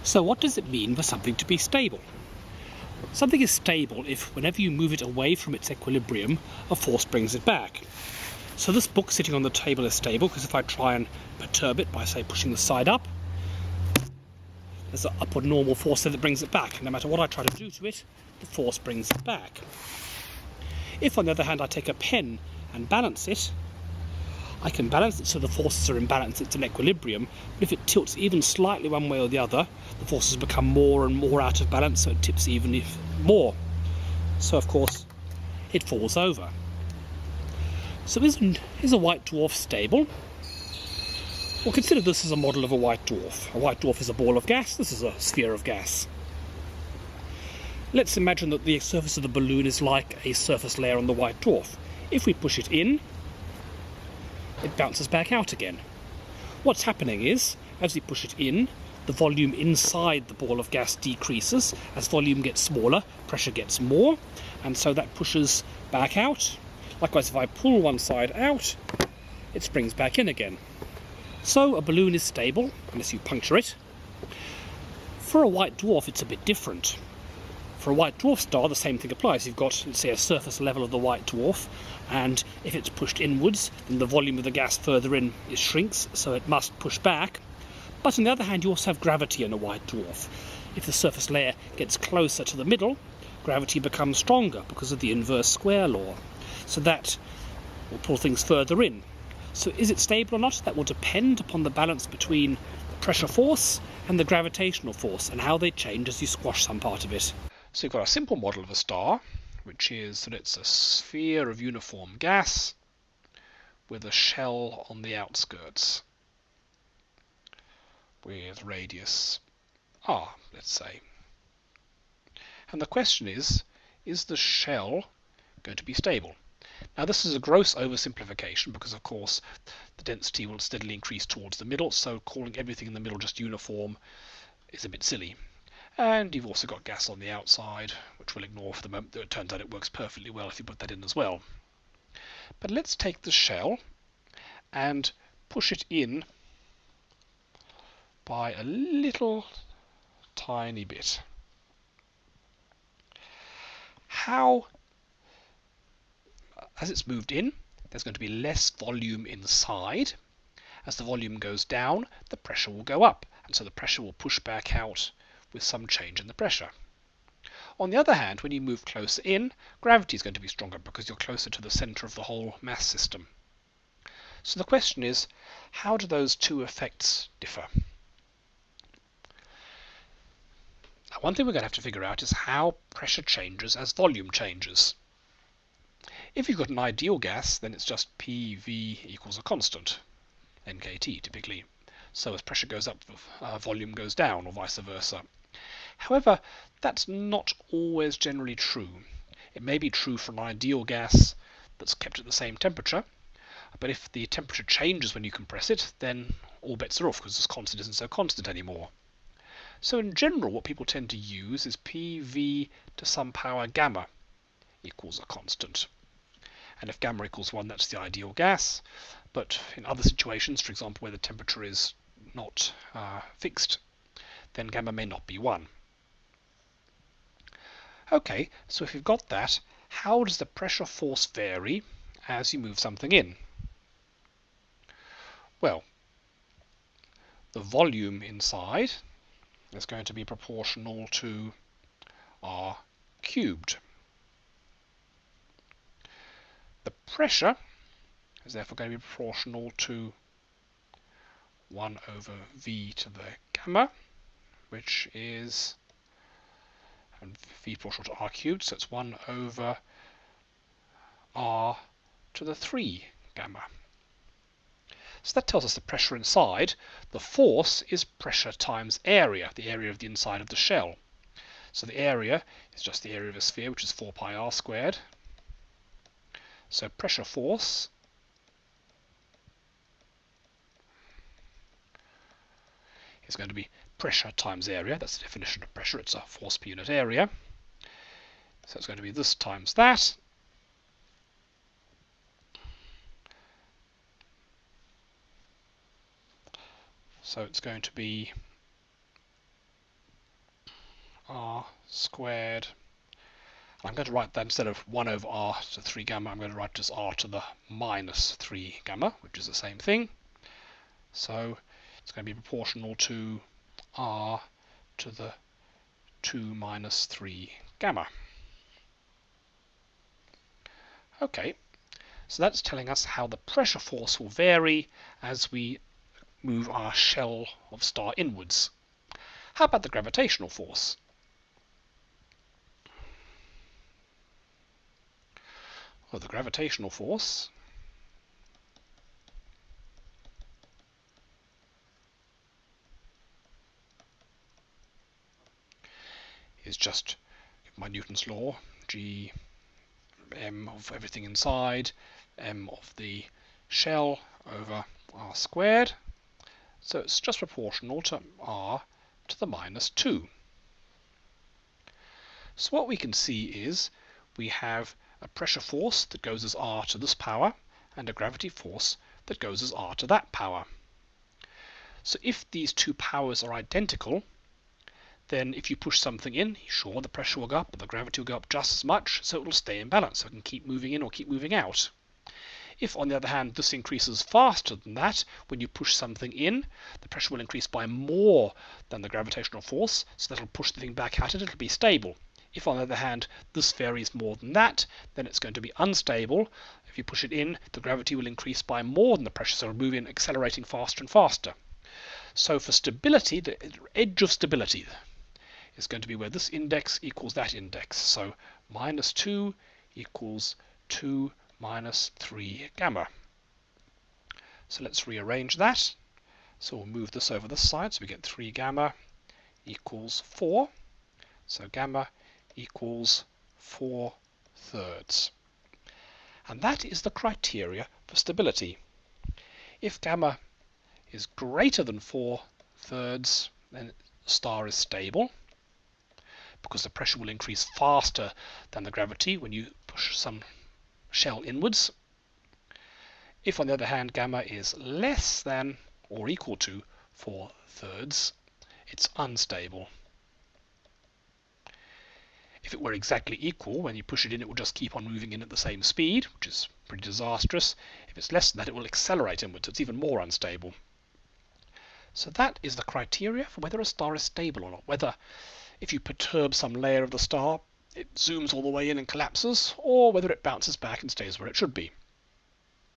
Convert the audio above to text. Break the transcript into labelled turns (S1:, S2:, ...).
S1: So what does it mean for something to be stable? Something is stable if, whenever you move it away from its equilibrium, a force brings it back. So this book sitting on the table is stable because if I try and perturb it by, say, pushing the side up, there's an upward normal force there that brings it back. No matter what I try to do to it, the force brings it back. If, on the other hand, I take a pen and balance it, I can balance it so the forces are in balance, it's in equilibrium, but if it tilts even slightly one way or the other, the forces become more and more out of balance, so it tips even more. So, of course, it falls over. So is a white dwarf stable? Well, consider this as a model of a white dwarf. A white dwarf is a ball of gas, this is a sphere of gas. Let's imagine that the surface of the balloon is like a surface layer on the white dwarf. If we push it in, it bounces back out again. What's happening is, as we push it in, the volume inside the ball of gas decreases. As volume gets smaller, pressure gets more, and so that pushes back out. Likewise, if I pull one side out, it springs back in again. So a balloon is stable, unless you puncture it. For a white dwarf, it's a bit different. For a white dwarf star, the same thing applies. You've got, let's say, a surface level of the white dwarf, and if it's pushed inwards, then the volume of the gas further in shrinks, so it must push back. But on the other hand, you also have gravity in a white dwarf. If the surface layer gets closer to the middle, gravity becomes stronger because of the inverse square law. So that will pull things further in. So is it stable or not? That will depend upon the balance between the pressure force and the gravitational force, and how they change as you squash some part of it. So you've got a simple model of a star, which is that it's a sphere of uniform gas with a shell on the outskirts with radius r, let's say. And the question is the shell going to be stable? Now this is a gross oversimplification because, of course, the density will steadily increase towards the middle, so calling everything in the middle just uniform is a bit silly. And you've also got gas on the outside, which we'll ignore for the moment, though it turns out it works perfectly well if you put that in as well. But let's take the shell and push it in by a little tiny bit. How, as it's moved in, there's going to be less volume inside. As the volume goes down, the pressure will go up, and so the pressure will push back out with some change in the pressure. On the other hand, when you move closer in, gravity is going to be stronger because you're closer to the center of the whole mass system. So the question is, how do those two effects differ? Now, one thing we're going to have to figure out is how pressure changes as volume changes. If you've got an ideal gas, then it's just PV equals a constant, nKT typically. So as pressure goes up, volume goes down, or vice versa. However, that's not always generally true. It may be true for an ideal gas that's kept at the same temperature, but if the temperature changes when you compress it, then all bets are off because this constant isn't so constant anymore. So in general, what people tend to use is PV to some power gamma equals a constant. And if gamma equals 1, that's the ideal gas. But in other situations, for example, where the temperature is not fixed, then gamma may not be 1. Okay, so if you've got that, how does the pressure force vary as you move something in? Well, the volume inside is going to be proportional to r cubed. The pressure is therefore going to be proportional to 1 over v to the gamma, which is, and v proportional to r cubed, so it's 1 over r to the 3 gamma. So that tells us the pressure inside. The force is pressure times area, the area of the inside of the shell. So the area is just the area of a sphere, which is 4 pi r squared. So pressure force is going to be pressure times area. That's the definition of pressure. It's a force per unit area. So it's going to be this times that. So it's going to be r squared. I'm going to write that instead of 1 over r to 3 gamma, I'm going to write it as r to the minus 3 gamma, which is the same thing. So it's going to be proportional to r to the 2 minus 3 gamma. Okay, so that's telling us how the pressure force will vary as we move our shell of star inwards. How about the gravitational force? Well, the gravitational force is just my Newton's law, g m of everything inside, m of the shell over r squared. So it's just proportional to r to the minus 2. So what we can see is we have a pressure force that goes as r to this power and a gravity force that goes as r to that power. So if these two powers are identical, then if you push something in, sure, the pressure will go up, but the gravity will go up just as much, so it will stay in balance, so it can keep moving in or keep moving out. If, on the other hand, this increases faster than that, when you push something in, the pressure will increase by more than the gravitational force, so that'll push the thing back out and it'll be stable. If, on the other hand, this varies more than that, then it's going to be unstable. If you push it in, the gravity will increase by more than the pressure, so it'll move in, accelerating faster and faster. So for stability, the edge of stability is going to be where this index equals that index. So minus 2 equals 2 minus 3 gamma. So let's rearrange that. So we'll move this over this side, so we get 3 gamma equals 4. So gamma equals 4/3. And that is the criteria for stability. If gamma is greater than 4/3, then the star is stable, because the pressure will increase faster than the gravity when you push some shell inwards. If, on the other hand, gamma is less than or equal to 4/3, it's unstable. If it were exactly equal, when you push it in, it will just keep on moving in at the same speed, which is pretty disastrous. If it's less than that, it will accelerate inwards, so it's even more unstable. So that is the criteria for whether a star is stable or not, whether if you perturb some layer of the star, it zooms all the way in and collapses, or whether it bounces back and stays where it should be.